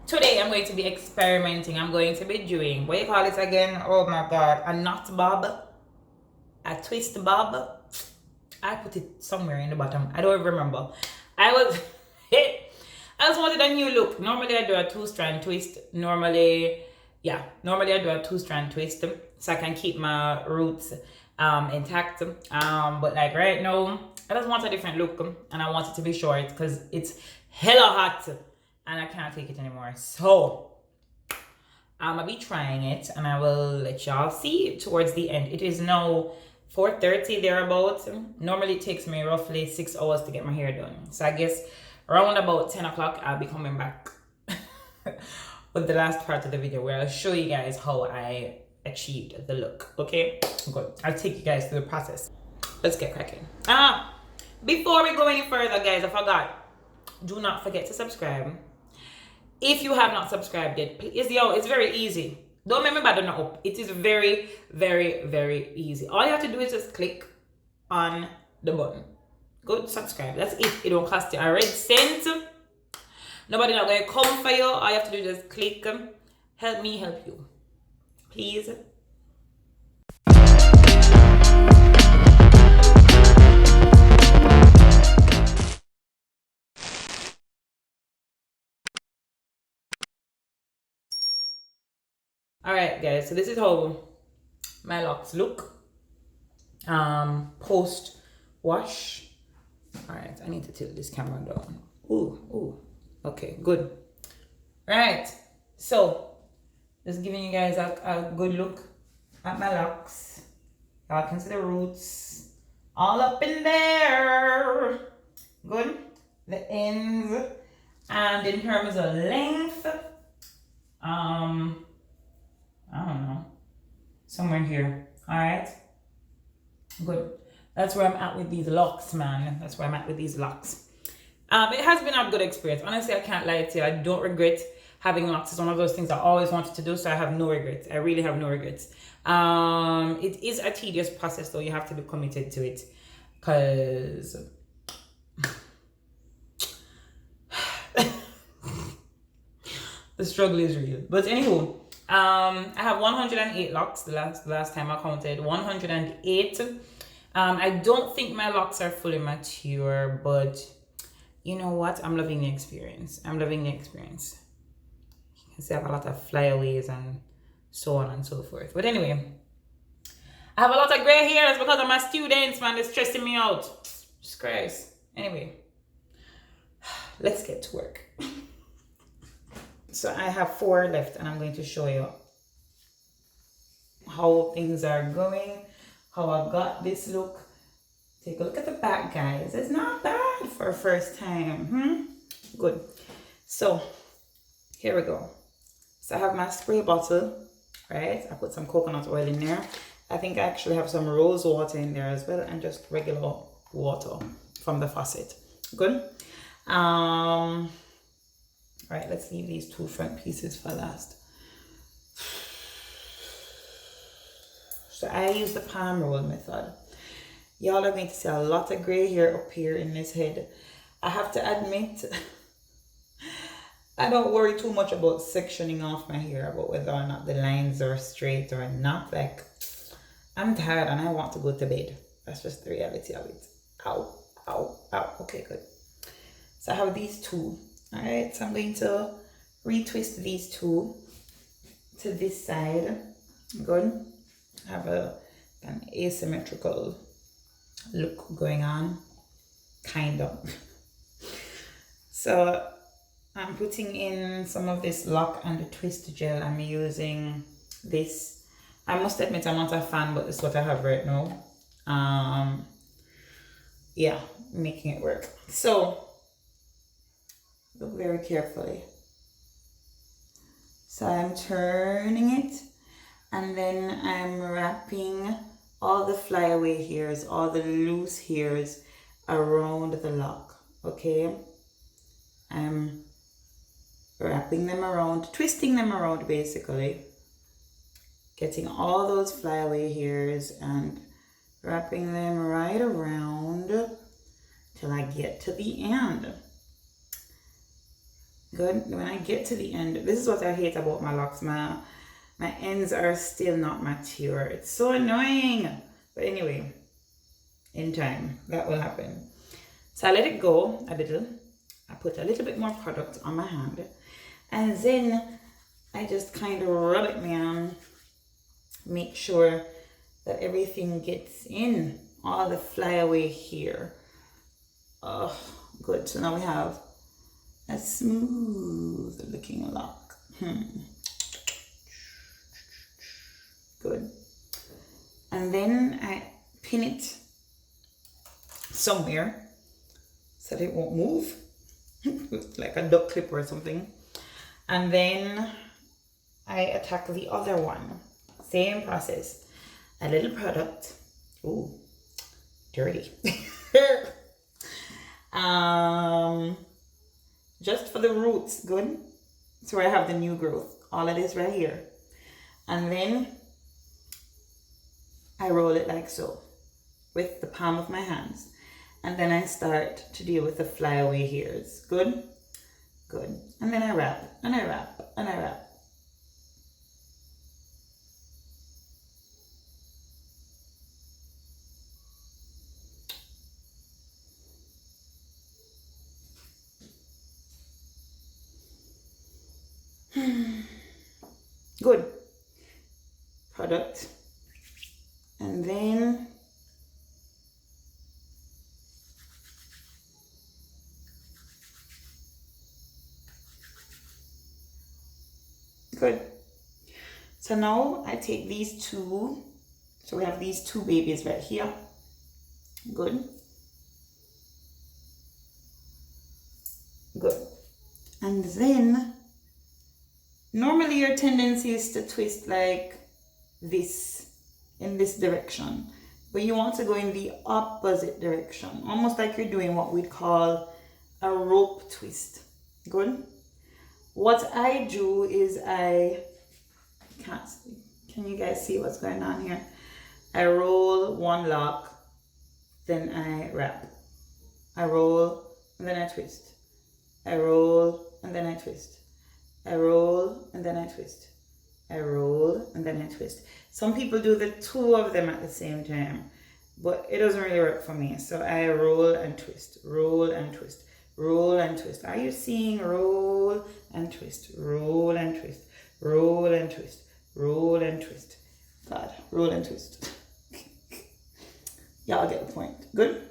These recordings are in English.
Today I'm going to be experimenting. I'm going to be doing, what do you call it again? Oh my god, a knot bob, a twist bob. I put it somewhere in the bottom. I don't remember. I was I just wanted a new look. Normally I do a 2-strand twist. Normally I do a 2-strand twist so I can keep my roots intact. But like right now, I just want a different look and I want it to be short because it's hella hot and I can't take it anymore. So I'm gonna be trying it and I will let y'all see towards the end. It is now 4:30 thereabouts. Normally it takes me roughly 6 hours to get my hair done. So I guess around about 10 o'clock I'll be coming back with the last part of the video where I'll show you guys how I achieved the look. Okay, good. I'll take you guys through the process. Let's get cracking. Before we go any further, guys, I forgot. Do not forget to subscribe. If you have not subscribed yet, please, it's very easy. Don't make me bad on up. It is very, very, very easy. All you have to do is just click on the button. Go subscribe. That's it. It don't cost you a red cent. Nobody not going to come for you. All you have to do is just click. Help me help you. Please. Alright guys, so this is how my locks look post wash. Alright, I need to tilt this camera down. Ooh, okay, good. Right, so just giving you guys a good look at my locks. Y'all can see the roots all up in there. Good. The ends, and in terms of length, I don't know, somewhere here. All right, good. That's where I'm at with these locks, man. That's where I'm at with these locks. It has been a good experience. Honestly, I can't lie to you. I don't regret having locks. It's one of those things I always wanted to do, so I have no regrets. I really have no regrets. It is a tedious process, though. You have to be committed to it, because the struggle is real. But anywho, I have 108 locks. The last time I counted 108. I don't think my locks are fully mature, but you know what? I'm loving the experience. You can see I have a lot of flyaways and so on and so forth. But anyway, I have a lot of gray hairs because of my students, man. They're stressing me out. Just Christ. Anyway, let's get to work. So I have 4 left and I'm going to show you how things are going, how I got this look. Take a look at the back, guys. It's not bad for a first time. Good. So here we go. So I have my spray bottle, right? I put some coconut oil in there. I think I actually have some rose water in there as well, and just regular water from the faucet. Good. All right, let's leave these 2 front pieces for last. So I use the palm roll method. Y'all are going to see a lot of gray hair up here in this head. I have to admit, I don't worry too much about sectioning off my hair, about whether or not the lines are straight or not. Like, I'm tired and I want to go to bed. That's just the reality of it. Ow, ow, ow. Okay, good. So I have these 2. All right, so I'm going to retwist these 2 to this side. Good. I have an asymmetrical look going on, kind of. So I'm putting in some of this lock and the twist gel. I'm using this. I must admit I'm not a fan, but this is what I have right now. Yeah, making it work. So look very carefully. So I'm turning it and then I'm wrapping all the flyaway hairs, all the loose hairs around the lock, okay? I'm wrapping them around, twisting them around basically, getting all those flyaway hairs and wrapping them right around till I get to the end. Good. When I get to the end, this is what I hate about my locks. My ends are still not mature. It's so annoying. But anyway, in time, that will happen. So I let it go a little. I put a little bit more product on my hand. And then I just kind of rub it, man. Make sure that everything gets in. All the flyaway here. Oh, good. So now we have a smooth looking lock. Good. And then I pin it somewhere so that it won't move. Like a duck clip or something. And then I attack the other one. Same process. A little product. Ooh, dirty. Just for the roots. Good. So where I have the new growth. All of this right here. And then I roll it like so with the palm of my hands. And then I start to deal with the flyaway hairs. Good? Good. And then I wrap, and I wrap, and I wrap. Good. Product. And then good. So now I take these two. So we have these two babies right here. Good. Good. And then normally your tendency is to twist like this, in this direction, but you want to go in the opposite direction, almost like you're doing what we'd call a rope twist. Good. What I do is can you guys see what's going on here? I roll one lock, then I wrap. I roll, and then I twist. I roll, and then I twist. I roll, and then I twist. I roll, and then I twist. Some people do the two of them at the same time, but it doesn't really work for me. So I roll and twist, roll and twist, roll and twist. Are you seeing? Roll and twist, roll and twist, roll and twist, roll and twist. God, roll and twist. Y'all get the point. Good.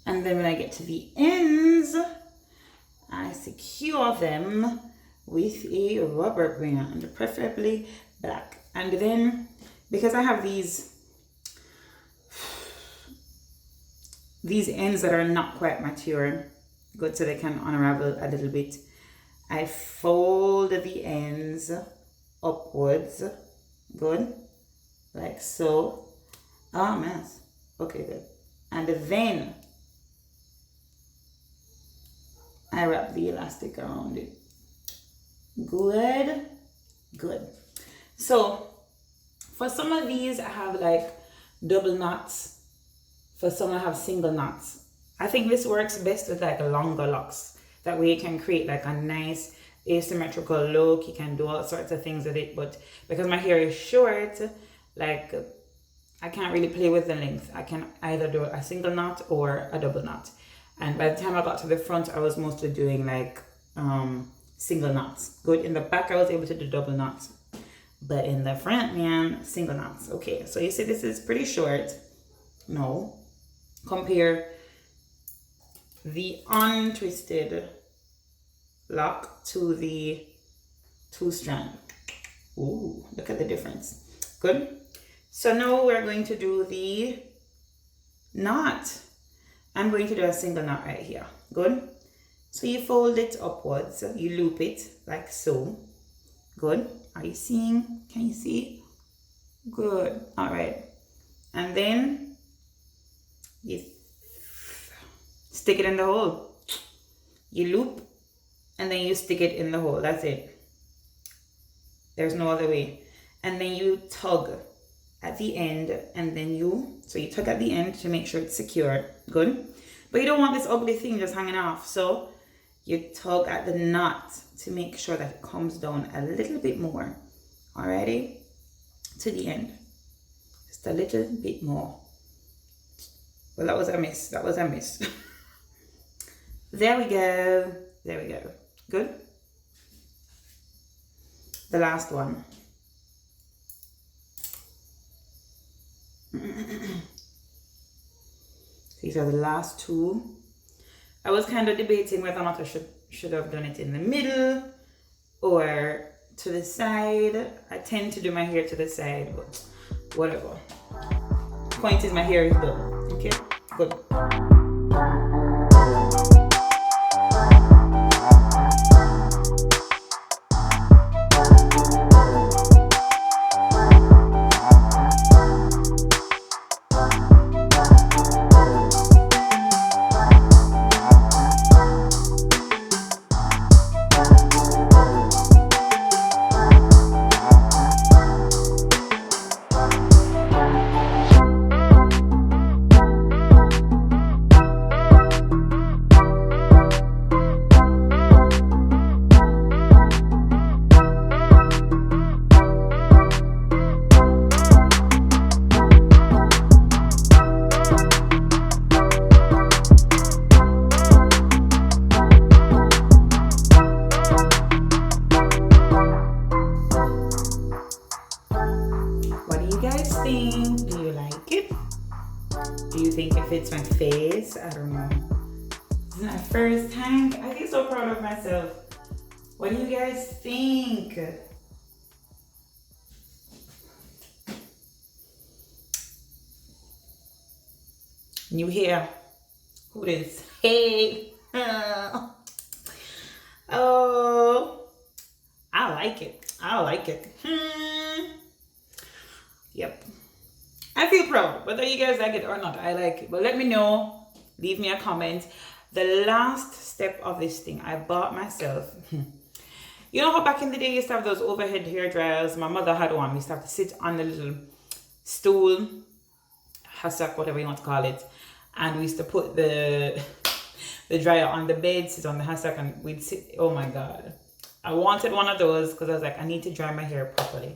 And then when I get to the ends, I secure them with a rubber band, preferably black. And then, because I have these ends that are not quite mature, good, so they can unravel a little bit, I fold the ends upwards, good, like so. Oh, mess. Okay, good. And then I wrap the elastic around it. Good, good. So for some of these, I have like double knots. For some, I have single knots. I think this works best with like longer locks. That way you can create like a nice asymmetrical look. You can do all sorts of things with it. But because my hair is short, like I can't really play with the length. I can either do a single knot or a double knot. And by the time I got to the front, I was mostly doing like single knots. Good. In the back, I was able to do double knots. But in the front, man, single knots. Okay, so you see this is pretty short. No. Compare the untwisted lock to the two strand. Ooh, look at the difference. Good. So now we're going to do the knot. I'm going to do a single knot right here. Good. So you fold it upwards. You loop it like so. Good. Are you seeing? Can you see? Good. All right. And then you stick it in the hole. You loop and then you stick it in the hole. That's it. There's no other way. And then you tug at the end, and then so you tug at the end to make sure it's secure. Good. But you don't want this ugly thing just hanging off. So you tug at the knot to make sure that it comes down a little bit more. Alrighty? To the end. Just a little bit more. Well, that was a miss. That was a miss. There we go. There we go. Good. The last one. These are the last two. I was kind of debating whether or not I should have done it in the middle or to the side. I tend to do my hair to the side, but whatever. Point is, my hair is done. Okay, good. Do you like it? Do you think it fits my face? I don't know. This is my first time. I feel so proud of myself. What do you guys think? New hair. Who this? Hey. Oh, I like it. I like it. Yep. I feel proud. Whether you guys like it or not, I like it. But let me know. Leave me a comment. The last step of this thing, I bought myself. You know how back in the day you used to have those overhead hair dryers? My mother had one. We used to have to sit on the little stool, hassock, whatever you want to call it. And we used to put the dryer on the bed, sit on the hassock, and we'd sit. Oh my God. I wanted one of those because I was like, I need to dry my hair properly.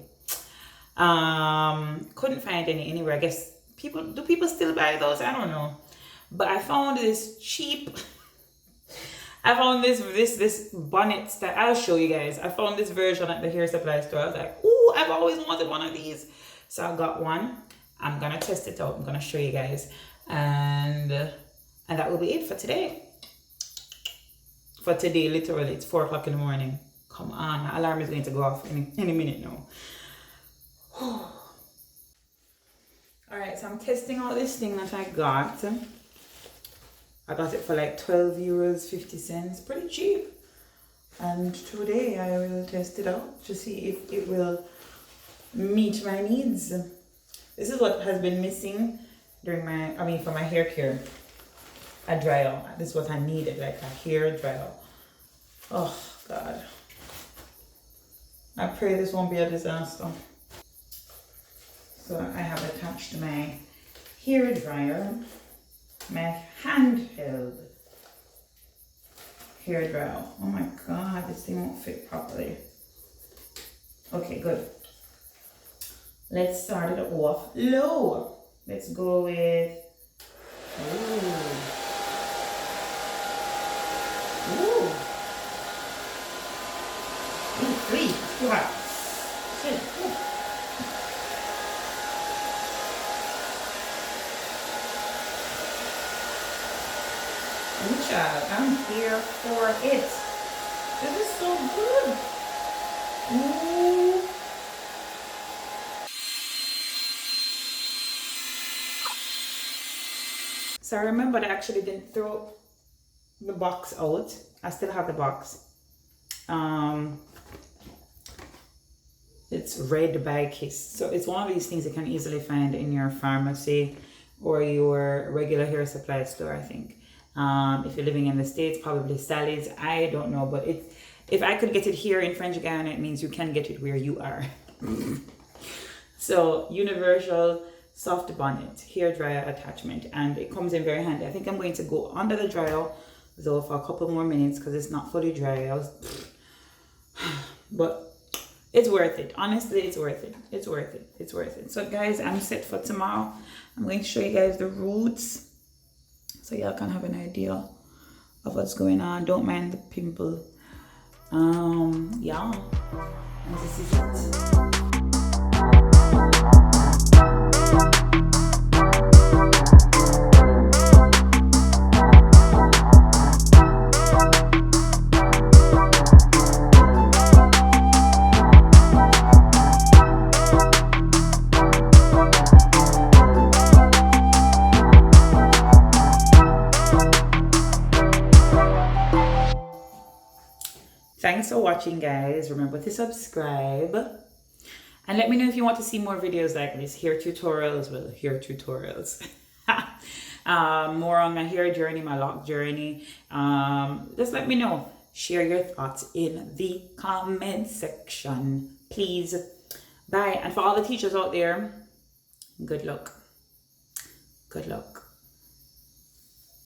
Couldn't find any anywhere. I guess do people still buy those? I don't know. But I found this cheap. I found this bonnet that I'll show you guys. I found this version at the hair supply store. I was like, ooh, I've always wanted one of these. So I got one. I'm gonna test it out. I'm gonna show you guys. And that will be it for today. For today, literally, it's 4 o'clock in the morning. Come on, my alarm is going to go off any minute now. Alright, so I'm testing out this thing that I got. I got it for like 12 euros 50 cents, pretty cheap. And today I will test it out to see if it will meet my needs. This is what has been missing during for my hair care. A dryer. This is what I needed, like a hair dryer. Oh God. I pray this won't be a disaster. So I have attached my hair dryer, my handheld hair dryer. Oh my God, this thing won't fit properly. Okay, good. Let's start it off low. Let's go with, ooh. 3, too hot. Shit. Ooh, child, I'm here for it. This is so good. Ooh. So I remember I actually didn't throw the box out. I still have the box. It's Red by Kiss. So it's one of these things you can easily find in your pharmacy or your regular hair supply store, I think. If you're living in the States, probably Sally's. I don't know, but if I could get it here in French Guiana, it means you can get it where you are. So universal soft bonnet hair dryer attachment, and it comes in very handy. I think I'm going to go under the dryer though for a couple more minutes because it's not fully dry. But it's worth it. Honestly, it's worth it. It's worth it. It's worth it. So guys, I'm set for tomorrow. I'm going to show you guys the roots so y'all can have an idea of what's going on. Don't mind the pimple. Yeah, and this is it. Thanks for watching, guys. Remember to subscribe and let me know if you want to see more videos like this, hair tutorials. Well, hair tutorials. More on my hair journey, my lock journey. Just let me know. Share your thoughts in the comment section, please. Bye. And for all the teachers out there, good luck. Good luck.